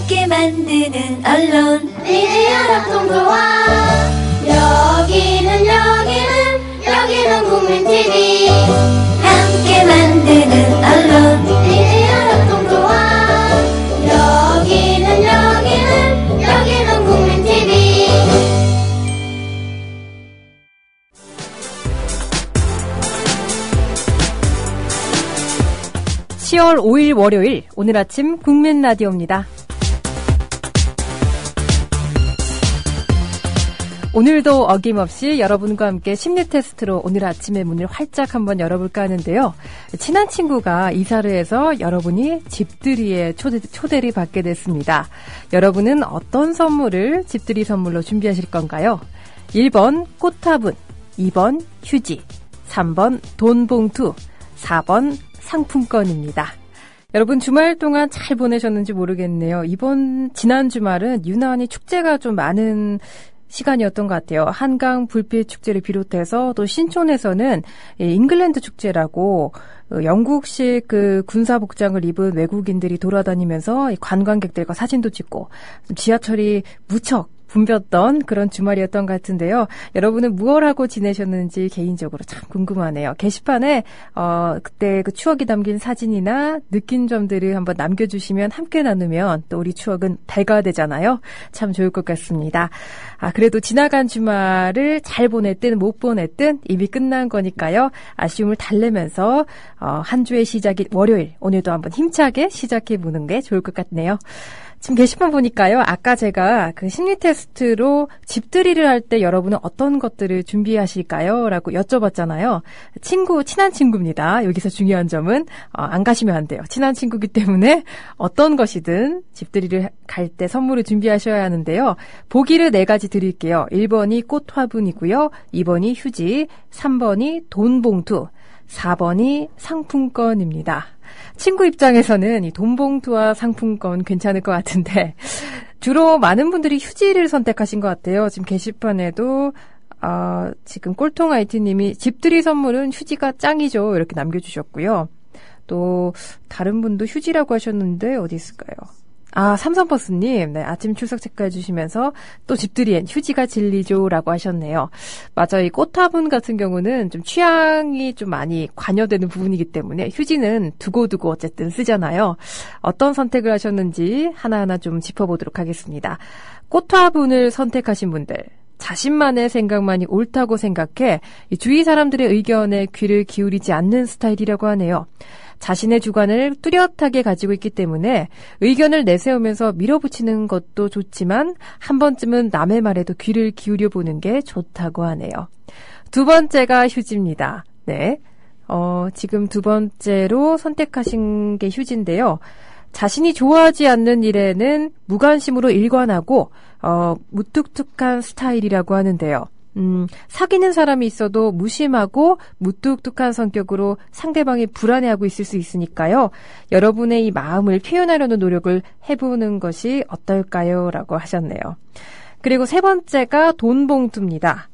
함께 만드는 언론 니네 연합동조화 여기는 국민TV 함께 만드는 언론 니네 연합동조화 여기는 국민TV 10월 5일 월요일 오늘 아침 국민 라디오입니다. 오늘도 어김없이 여러분과 함께 심리 테스트로 오늘 아침의 문을 활짝 한번 열어볼까 하는데요. 친한 친구가 이사를 해서 여러분이 집들이에 초대를 받게 됐습니다. 여러분은 어떤 선물을 집들이 선물로 준비하실 건가요? 1번 꽃화분, 2번 휴지, 3번 돈봉투, 4번 상품권입니다. 여러분 주말 동안 잘 보내셨는지 모르겠네요. 지난 주말은 유난히 축제가 좀 많은 시간이었던 것 같아요. 한강 불빛 축제를 비롯해서 또 신촌에서는 잉글랜드 축제라고 영국식 그 군사 복장을 입은 외국인들이 돌아다니면서 관광객들과 사진도 찍고 지하철이 무척 붐볐던 그런 주말이었던 것 같은데요. 여러분은 무얼 하고 지내셨는지 개인적으로 참 궁금하네요. 게시판에 그때 그 추억이 담긴 사진이나 느낀 점들을 한번 남겨주시면 함께 나누면 또 우리 추억은 배가 되잖아요. 참 좋을 것 같습니다. 그래도 지나간 주말을 잘 보냈든 못 보냈든 이미 끝난 거니까요. 아쉬움을 달래면서 한 주의 시작인 월요일 오늘도 한번 힘차게 시작해보는 게 좋을 것 같네요. 지금 게시판 보니까요. 아까 제가 그 심리 테스트로 집들이를 할 때 여러분은 어떤 것들을 준비하실까요? 라고 여쭤봤잖아요. 친한 친구입니다. 여기서 중요한 점은 안 가시면 안 돼요. 친한 친구이기 때문에 어떤 것이든 집들이를 갈 때 선물을 준비하셔야 하는데요. 보기를 4가지 드릴게요. 1번이 꽃화분이고요. 2번이 휴지, 3번이 돈봉투, 4번이 상품권입니다. 친구 입장에서는 이 돈봉투와 상품권 괜찮을 것 같은데 주로 많은 분들이 휴지를 선택하신 것 같아요. 지금 게시판에도 지금 꼴통 IT님이 집들이 선물은 휴지가 짱이죠. 이렇게 남겨주셨고요. 또 다른 분도 휴지라고 하셨는데 어디 있을까요? 삼성버스님, 네, 아침 출석 체크해 주시면서 또 집들이엔 휴지가 진리죠 라고 하셨네요. 맞아요. 이 꽃화분 같은 경우는 좀 취향이 좀 많이 관여되는 부분이기 때문에 휴지는 두고두고 어쨌든 쓰잖아요. 어떤 선택을 하셨는지 하나하나 좀 짚어보도록 하겠습니다. 꽃화분을 선택하신 분들. 자신만의 생각만이 옳다고 생각해 이 주위 사람들의 의견에 귀를 기울이지 않는 스타일이라고 하네요. 자신의 주관을 뚜렷하게 가지고 있기 때문에 의견을 내세우면서 밀어붙이는 것도 좋지만 한 번쯤은 남의 말에도 귀를 기울여보는 게 좋다고 하네요. 두 번째가 휴지입니다. 네, 지금 두 번째로 선택하신 게 휴지인데요. 자신이 좋아하지 않는 일에는 무관심으로 일관하고 무뚝뚝한 스타일이라고 하는데요. 사귀는 사람이 있어도 무심하고 무뚝뚝한 성격으로 상대방이 불안해하고 있을 수 있으니까요. 여러분의 이 마음을 표현하려는 노력을 해보는 것이 어떨까요? 라고 하셨네요. 그리고 세 번째가 돈봉투입니다.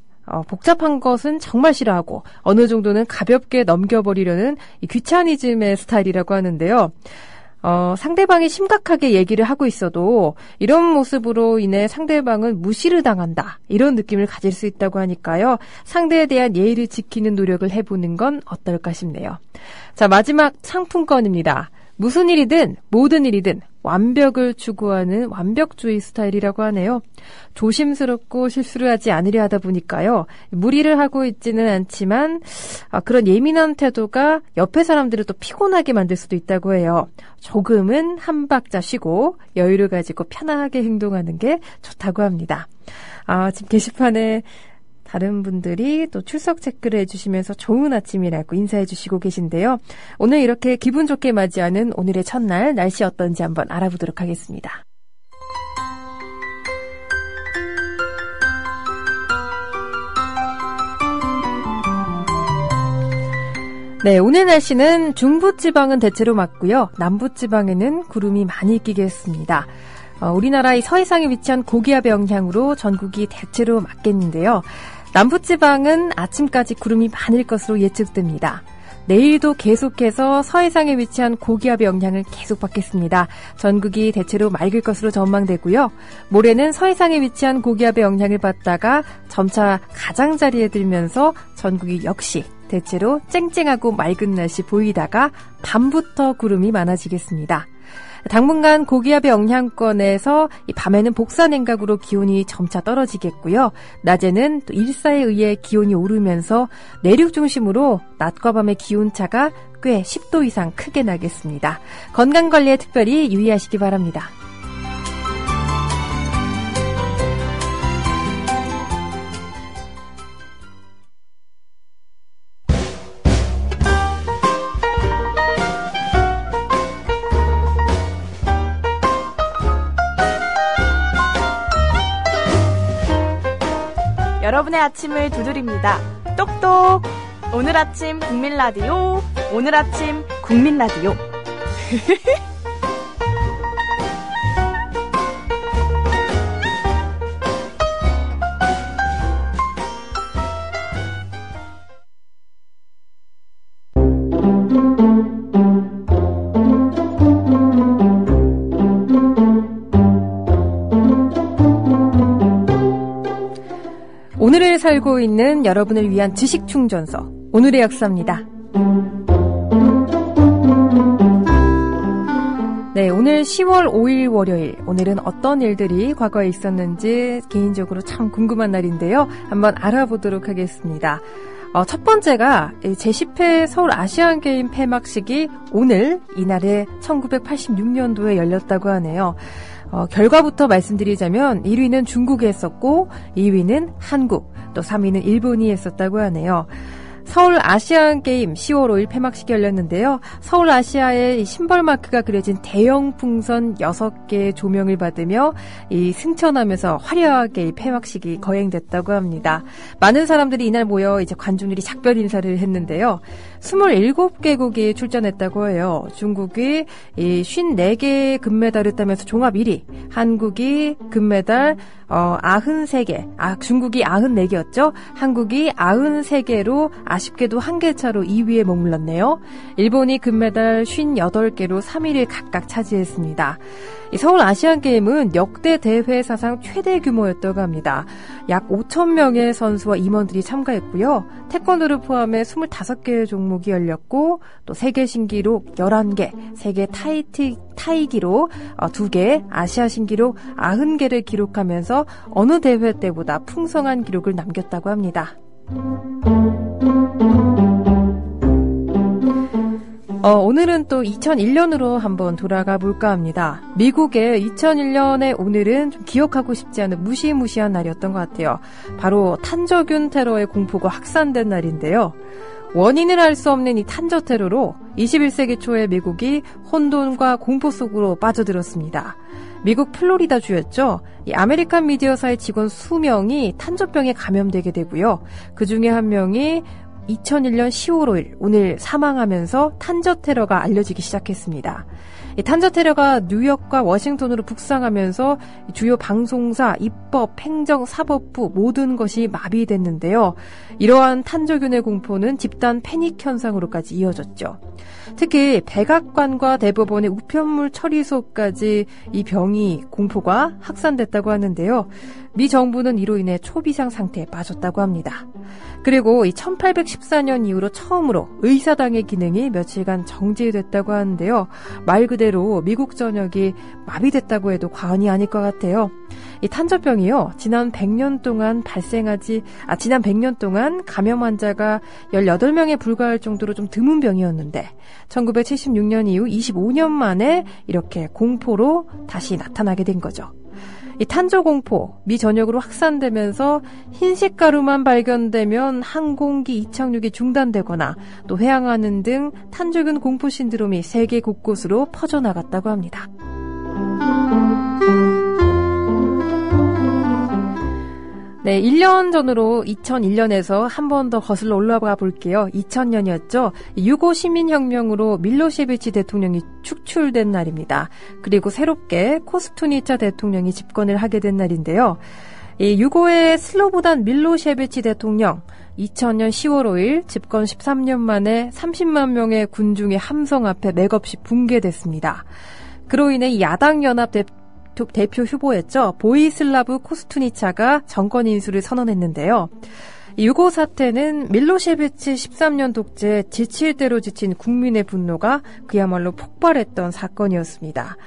복잡한 것은 정말 싫어하고 어느 정도는 가볍게 넘겨버리려는 이 귀차니즘의 스타일이라고 하는데요. 상대방이 심각하게 얘기를 하고 있어도 이런 모습으로 인해 상대방은 무시를 당한다. 이런 느낌을 가질 수 있다고 하니까요. 상대에 대한 예의를 지키는 노력을 해보는 건 어떨까 싶네요. 자, 마지막 상품권입니다. 무슨 일이든 모든 일이든 완벽을 추구하는 완벽주의 스타일이라고 하네요. 조심스럽고 실수를 하지 않으려 하다 보니까요. 무리를 하고 있지는 않지만 그런 예민한 태도가 옆에 사람들을 또 피곤하게 만들 수도 있다고 해요. 조금은 한 박자 쉬고 여유를 가지고 편안하게 행동하는 게 좋다고 합니다. 지금 게시판에 다른 분들이 또 출석 체크를 해주시면서 좋은 아침이라고 인사해 주시고 계신데요. 오늘 이렇게 기분 좋게 맞이하는 오늘의 첫날 날씨 어떤지 한번 알아보도록 하겠습니다. 네, 오늘 날씨는 중부지방은 대체로 맑고요. 남부지방에는 구름이 많이 끼겠습니다. 우리나라 이 서해상에 위치한 고기압의 영향으로 전국이 대체로 맑겠는데요. 남부지방은 아침까지 구름이 많을 것으로 예측됩니다. 내일도 계속해서 서해상에 위치한 고기압의 영향을 계속 받겠습니다. 전국이 대체로 맑을 것으로 전망되고요. 모레는 서해상에 위치한 고기압의 영향을 받다가 점차 가장자리에 들면서 전국이 역시 대체로 쨍쨍하고 맑은 날씨 보이다가 밤부터 구름이 많아지겠습니다. 당분간 고기압의 영향권에서 밤에는 복사냉각으로 기온이 점차 떨어지겠고요. 낮에는 또 일사에 의해 기온이 오르면서 내륙 중심으로 낮과 밤의 기온차가 꽤 10도 이상 크게 나겠습니다. 건강관리에 특별히 유의하시기 바랍니다. 여러분의 아침을 두드립니다. 똑똑! 오늘 아침 국민라디오, 오늘 아침 국민라디오. 오늘을 살고 있는 여러분을 위한 지식충전소, 오늘의 역사입니다. 네, 오늘 10월 5일 월요일, 오늘은 어떤 일들이 과거에 있었는지 개인적으로 참 궁금한 날인데요. 한번 알아보도록 하겠습니다. 첫 번째가 제10회 서울 아시안게임 폐막식이 오늘, 이날에 1986년도에 열렸다고 하네요. 결과부터 말씀드리자면 1위는 중국이 했었고 2위는 한국, 또 3위는 일본이 했었다고 하네요. 서울 아시안게임 10월 5일 폐막식이 열렸는데요. 서울 아시아의 심벌마크가 그려진 대형 풍선 6개의 조명을 받으며 승천하면서 화려하게 폐막식이 거행됐다고 합니다. 많은 사람들이 이날 모여 이제 관중들이 작별 인사를 했는데요. 27개국이 출전했다고 해요. 중국이 54개의 금메달을 따면서 종합 1위, 한국이 금메달 93개, 중국이 94개였죠. 한국이 93개로 아쉽게도 한 개 차로 2위에 머물렀네요. 일본이 금메달 58개로 3위를 각각 차지했습니다. 서울 아시안게임은 역대 대회 사상 최대 규모였다고 합니다. 약 5,000명의 선수와 임원들이 참가했고요. 태권도를 포함해 25개의 종목이 열렸고 또 세계 신기록 11개, 세계 타이기록 2개, 아시아 신기록 90개를 기록하면서 어느 대회 때보다 풍성한 기록을 남겼다고 합니다. 오늘은 또 2001년으로 한번 돌아가 볼까 합니다. 미국의 2001년의 오늘은 좀 기억하고 싶지 않은 무시무시한 날이었던 것 같아요. 바로 탄저균 테러의 공포가 확산된 날인데요. 원인을 알 수 없는 이 탄저 테러로 21세기 초에 미국이 혼돈과 공포 속으로 빠져들었습니다. 미국 플로리다주였죠. 이 아메리칸 미디어사의 직원 수명이 탄저병에 감염되게 되고요. 그중에 한 명이 2001년 10월 5일 오늘 사망하면서 탄저 테러가 알려지기 시작했습니다. 이 탄저 테러가 뉴욕과 워싱턴으로 북상하면서 주요 방송사, 입법, 행정, 사법부 모든 것이 마비됐는데요. 이러한 탄저균의 공포는 집단 패닉 현상으로까지 이어졌죠. 특히 백악관과 대법원의 우편물 처리소까지 이 병이 공포가 확산됐다고 하는데요. 미 정부는 이로 인해 초비상 상태에 빠졌다고 합니다. 그리고 이 1814년 이후로 처음으로 의사당의 기능이 며칠간 정지됐다고 하는데요. 말 그대로 미국 전역이 마비됐다고 해도 과언이 아닐 것 같아요. 이 탄저병이요, 지난 100년 동안 감염 환자가 18명에 불과할 정도로 좀 드문 병이었는데 1976년 이후 25년 만에 이렇게 공포로 다시 나타나게 된 거죠. 이 탄저공포, 미 전역으로 확산되면서 흰색 가루만 발견되면 항공기 이착륙이 중단되거나 또 회항하는 등 탄저균 공포 신드롬이 세계 곳곳으로 퍼져나갔다고 합니다. 네, 1년 전으로 2001년에서 한 번 더 거슬러 올라가 볼게요. 2000년이었죠. 유고 시민혁명으로 밀로세비치 대통령이 축출된 날입니다. 그리고 새롭게 코스투니차 대통령이 집권을 하게 된 날인데요. 이 유고의 슬로보단 밀로셰비치 대통령 2000년 10월 5일 집권 13년 만에 30만 명의 군중의 함성 앞에 맥없이 붕괴됐습니다. 그로 인해 야당연합 대표 후보였죠. 보이슬라브 코스투니차가 정권 인수를 선언했는데요. 유고 사태는 밀로셰비치 13년 독재 지칠 대로 지친 국민의 분노가 그야말로 폭발했던 사건이었습니다.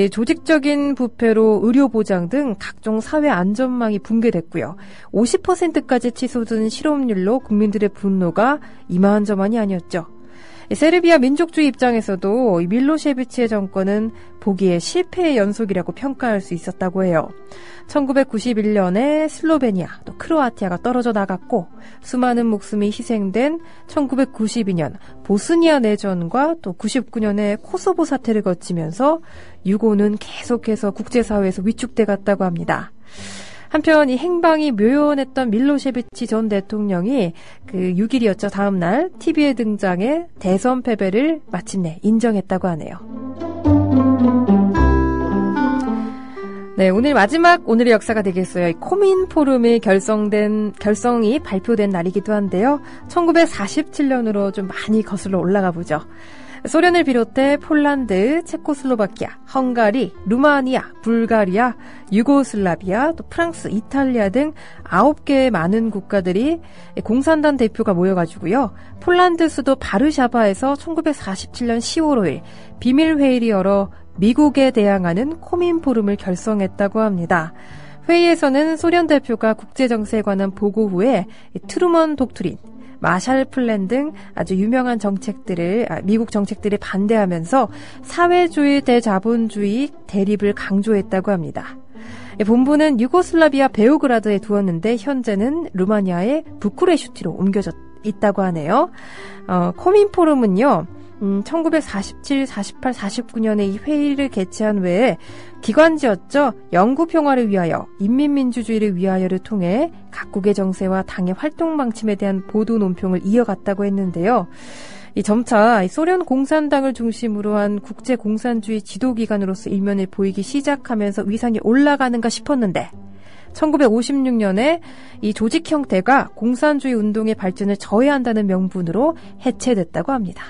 조직적인 부패로 의료보장 등 각종 사회 안전망이 붕괴됐고요. 50%까지 치솟은 실업률로 국민들의 분노가 이만저만이 아니었죠. 세르비아 민족주의 입장에서도 밀로셰비치의 정권은 보기에 실패의 연속이라고 평가할 수 있었다고 해요. 1991년에 슬로베니아, 또 크로아티아가 떨어져 나갔고 수많은 목숨이 희생된 1992년 보스니아 내전과 또 99년에 코소보 사태를 거치면서 유고는 계속해서 국제사회에서 위축돼 갔다고 합니다. 한편 이 행방이 묘연했던 밀로셰비치 전 대통령이 그 6일이었죠. 다음 날 TV에 등장해 대선 패배를 마침내 인정했다고 하네요. 네, 오늘 마지막 오늘의 역사가 되겠어요. 이 코민 포럼이 결성이 발표된 날이기도 한데요. 1947년으로 좀 많이 거슬러 올라가 보죠. 소련을 비롯해 폴란드, 체코슬로바키아, 헝가리, 루마니아, 불가리아, 유고슬라비아, 또 프랑스, 이탈리아 등 9개의 많은 국가들이 공산당 대표가 모여가지고요. 폴란드 수도 바르샤바에서 1947년 10월 5일 비밀회의를 열어 미국에 대항하는 코민 포럼을 결성했다고 합니다. 회의에서는 소련 대표가 국제정세에 관한 보고 후에 트루먼 독트린, 마샬 플랜 등 아주 유명한 미국 정책들을 반대하면서 사회주의 대자본주의 대립을 강조했다고 합니다. 본부는 유고슬라비아 베오그라드에 두었는데 현재는 루마니아의 부쿠레슈티로 옮겨져 있다고 하네요. 코민 포럼은요. 1947, 48, 49년에 이 회의를 개최한 외에 기관지였죠. 영구 평화를 위하여, 인민민주주의를 위하여를 통해 각국의 정세와 당의 활동 방침에 대한 보도 논평을 이어갔다고 했는데요. 이 점차 소련 공산당을 중심으로 한 국제 공산주의 지도기관으로서 일면을 보이기 시작하면서 위상이 올라가는가 싶었는데 1956년에 이 조직 형태가 공산주의 운동의 발전을 저해한다는 명분으로 해체됐다고 합니다.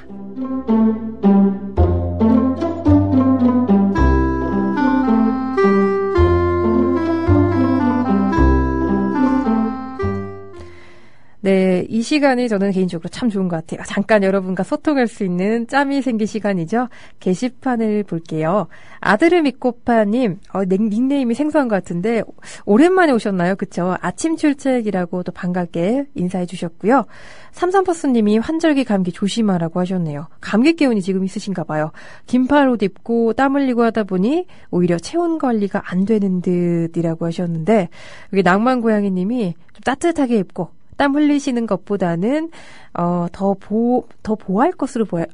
네, 이 시간이 저는 개인적으로 참 좋은 것 같아요. 잠깐 여러분과 소통할 수 있는 짬이 생긴 시간이죠. 게시판을 볼게요. 아드르미코파님, 닉네임이 생소한 것 같은데 오랜만에 오셨나요? 그쵸? 아침 출첵이라고 또 반갑게 인사해 주셨고요. 삼삼버스님이 환절기 감기 조심하라고 하셨네요. 감기 기운이 지금 있으신가 봐요. 긴팔 옷 입고 땀 흘리고 하다 보니 오히려 체온 관리가 안 되는 듯이라고 하셨는데 여기 낭만고양이님이 좀 따뜻하게 입고 땀 흘리시는 것보다는 더 보할 것으로 보여요.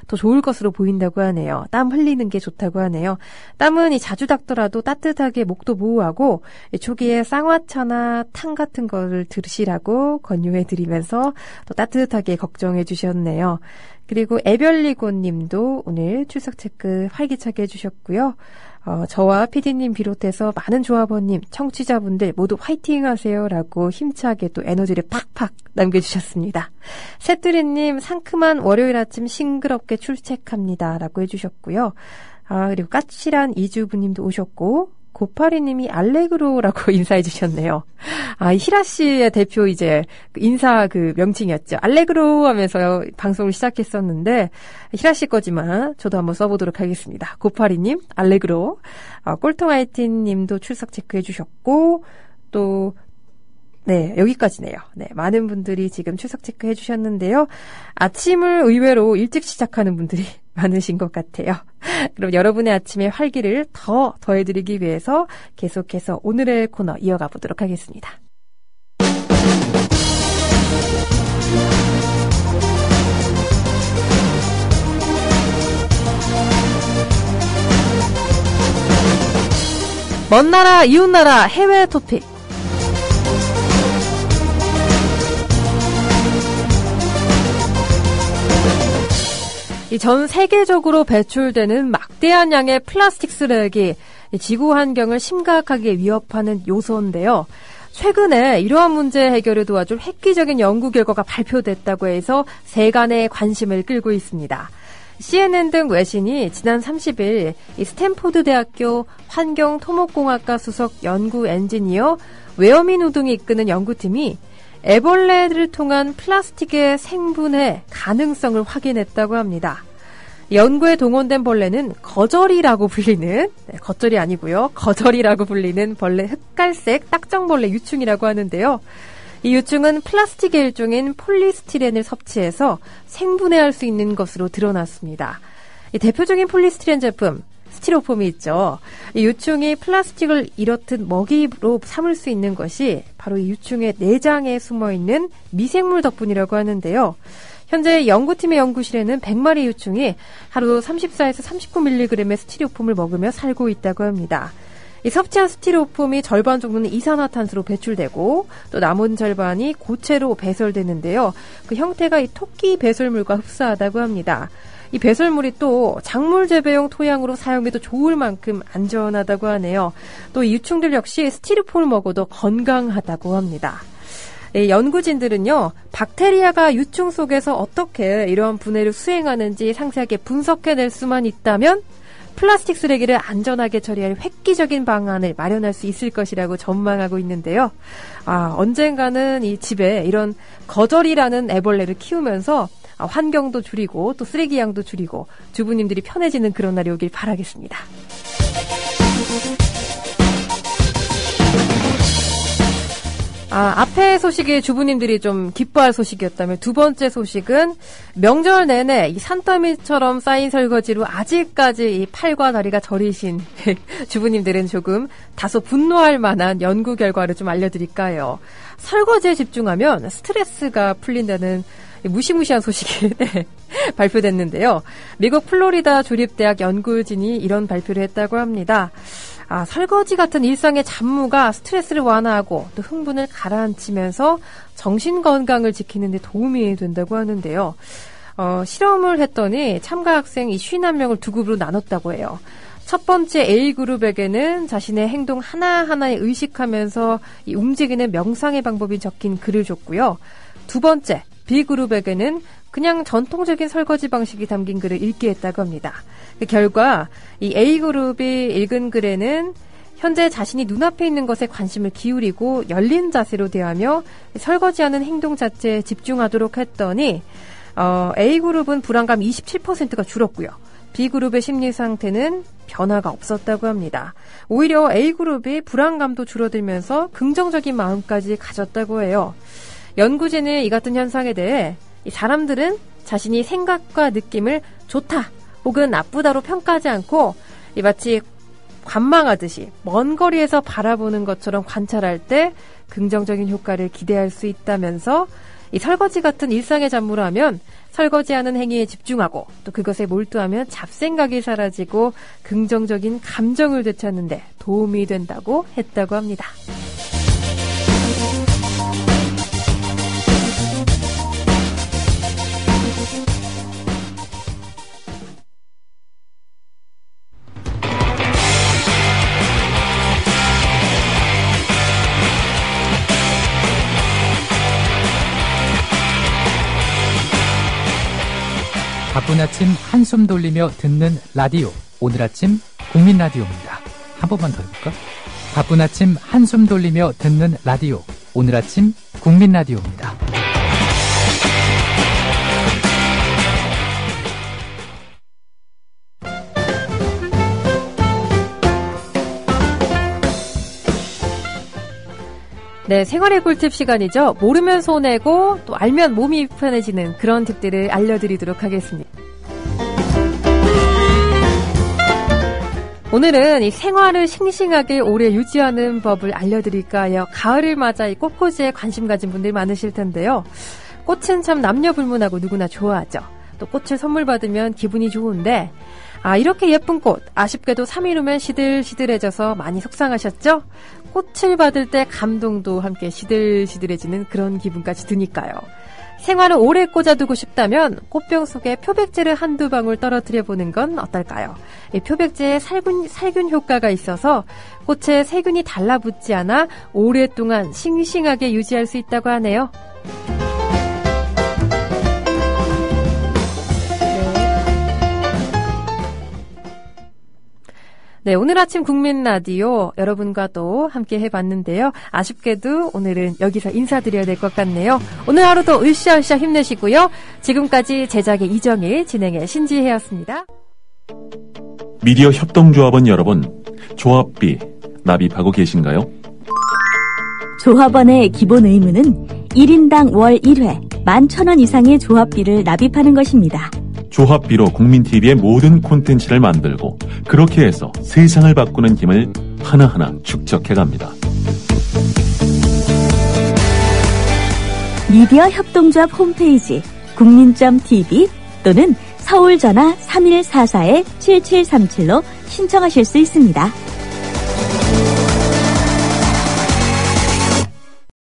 더 좋을 것으로 보인다고 하네요. 땀 흘리는 게 좋다고 하네요. 땀은 자주 닦더라도 따뜻하게 목도 보호하고 초기에 쌍화차나 탕 같은 거를 들으시라고 권유해드리면서 또 따뜻하게 걱정해 주셨네요. 그리고 에별리고 님도 오늘 출석 체크 활기차게 해주셨고요. 저와 PD님 비롯해서 많은 조합원님, 청취자분들 모두 화이팅 하세요라고 힘차게 또 에너지를 팍팍 남겨주셨습니다. 새뚜리님 상큼한 월요일 아침 싱그럽게 출첵합니다라고 해주셨고요. 그리고 까칠한 이주부님도 오셨고 고파리님이 알레그로라고 인사해 주셨네요. 히라씨의 대표 인사 명칭이었죠. 알레그로 하면서 방송을 시작했었는데, 히라씨 거지만 저도 한번 써보도록 하겠습니다. 고파리님, 알레그로. 꼴통아이틴님도 출석 체크해 주셨고, 또, 네, 여기까지네요. 네, 많은 분들이 지금 출석 체크해 주셨는데요. 아침을 의외로 일찍 시작하는 분들이 많으신 것 같아요. 그럼 여러분의 아침의 활기를 더해드리기 위해서 계속해서 오늘의 코너 이어가 보도록 하겠습니다. 먼 나라, 이웃 나라, 해외 토픽. 이 전 세계적으로 배출되는 막대한 양의 플라스틱 쓰레기, 지구 환경을 심각하게 위협하는 요소인데요. 최근에 이러한 문제 해결을 도와줄 획기적인 연구 결과가 발표됐다고 해서 세간의 관심을 끌고 있습니다. CNN 등 외신이 지난 30일 이 스탠포드 대학교 환경토목공학과 수석 연구 엔지니어 웨어민 우등이 이끄는 연구팀이 애벌레를 통한 플라스틱의 생분해 가능성을 확인했다고 합니다. 연구에 동원된 벌레는 거절이라고 불리는, 겉절이 아니고요. 거절이라고 불리는 벌레 흑갈색 딱정벌레 유충이라고 하는데요. 이 유충은 플라스틱의 일종인 폴리스티렌을 섭취해서 생분해할 수 있는 것으로 드러났습니다. 이 대표적인 폴리스티렌 제품, 스티로폼이 있죠. 이 유충이 플라스틱을 이렇듯 먹이로 삼을 수 있는 것이 바로 이 유충의 내장에 숨어있는 미생물 덕분이라고 하는데요. 현재 연구팀의 연구실에는 100마리 유충이 하루 34에서 39mg의 스티로폼을 먹으며 살고 있다고 합니다. 이 섭취한 스티로폼이 절반 정도는 이산화탄소로 배출되고 또 남은 절반이 고체로 배설되는데요. 그 형태가 이 토끼 배설물과 흡사하다고 합니다. 이 배설물이 또 작물 재배용 토양으로 사용해도 좋을 만큼 안전하다고 하네요. 또 이 유충들 역시 스티로폼을 먹어도 건강하다고 합니다. 연구진들은요, 박테리아가 유충 속에서 어떻게 이러한 분해를 수행하는지 상세하게 분석해낼 수만 있다면 플라스틱 쓰레기를 안전하게 처리할 획기적인 방안을 마련할 수 있을 것이라고 전망하고 있는데요. 언젠가는 이 집에 이런 거절이라는 애벌레를 키우면서 환경도 줄이고 또 쓰레기 양도 줄이고 주부님들이 편해지는 그런 날이 오길 바라겠습니다. 앞에 소식이 주부님들이 좀 기뻐할 소식이었다면 두 번째 소식은 명절 내내 이 산더미처럼 쌓인 설거지로 아직까지 이 팔과 다리가 저리신 주부님들은 조금 다소 분노할 만한 연구 결과를 좀 알려드릴까요? 설거지에 집중하면 스트레스가 풀린다는 무시무시한 소식이 발표됐는데요. 미국 플로리다 주립대학 연구진이 이런 발표를 했다고 합니다. 설거지 같은 일상의 잡무가 스트레스를 완화하고 또 흥분을 가라앉히면서 정신 건강을 지키는 데 도움이 된다고 하는데요. 실험을 했더니 참가 학생 51명을 두 그룹으로 나눴다고 해요. 첫 번째 A그룹에게는 자신의 행동 하나하나에 의식하면서 이 움직이는 명상의 방법이 적힌 글을 줬고요. 두 번째 B그룹에게는 그냥 전통적인 설거지 방식이 담긴 글을 읽게 했다고 합니다. 그 결과 이 A그룹이 읽은 글에는 현재 자신이 눈앞에 있는 것에 관심을 기울이고 열린 자세로 대하며 설거지하는 행동 자체에 집중하도록 했더니 A그룹은 불안감 27%가 줄었고요. B그룹의 심리 상태는 변화가 없었다고 합니다. 오히려 A그룹이 불안감도 줄어들면서 긍정적인 마음까지 가졌다고 해요. 연구진은 이 같은 현상에 대해 이 사람들은 자신이 생각과 느낌을 좋다 혹은 나쁘다로 평가하지 않고 이 마치 관망하듯이 먼 거리에서 바라보는 것처럼 관찰할 때 긍정적인 효과를 기대할 수 있다면서 이 설거지 같은 일상의 잡무를 하면 설거지하는 행위에 집중하고 또 그것에 몰두하면 잡생각이 사라지고 긍정적인 감정을 되찾는 데 도움이 된다고 했다고 합니다. 바쁜 아침 한숨 돌리며 듣는 라디오. 오늘 아침 국민 라디오입니다. 한 번만 더 해볼까? 바쁜 아침 한숨 돌리며 듣는 라디오. 오늘 아침 국민 라디오입니다. 네, 생활의 꿀팁 시간이죠. 모르면 손해고 또 알면 몸이 편해지는 그런 팁들을 알려드리도록 하겠습니다. 오늘은 이 생활을 싱싱하게 오래 유지하는 법을 알려드릴까요? 가을을 맞아 이 꽃꽂이에 관심 가진 분들 많으실 텐데요. 꽃은 참 남녀 불문하고 누구나 좋아하죠. 또 꽃을 선물 받으면 기분이 좋은데 이렇게 예쁜 꽃, 아쉽게도 3일 후면 시들시들해져서 많이 속상하셨죠? 꽃을 받을 때 감동도 함께 시들시들해지는 그런 기분까지 드니까요. 생활을 오래 꽂아두고 싶다면 꽃병 속에 표백제를 한두 방울 떨어뜨려 보는 건 어떨까요? 이 표백제에 살균 효과가 있어서 꽃에 세균이 달라붙지 않아 오랫동안 싱싱하게 유지할 수 있다고 하네요. 네, 오늘 아침 국민 라디오 여러분과 또 함께 해봤는데요. 아쉽게도 오늘은 여기서 인사드려야 될 것 같네요. 오늘 하루도 으쌰으쌰 힘내시고요. 지금까지 제작의 이정일, 진행의 신지혜였습니다. 미디어 협동조합원 여러분, 조합비 납입하고 계신가요? 조합원의 기본 의무는 1인당 월 1회 11,000원 이상의 조합비를 납입하는 것입니다. 조합비로 국민TV의 모든 콘텐츠를 만들고 그렇게 해서 세상을 바꾸는 힘을 하나하나 축적해갑니다. 미디어 협동조합 홈페이지 국민.tv 또는 서울 전화 3144-7737로 신청하실 수 있습니다.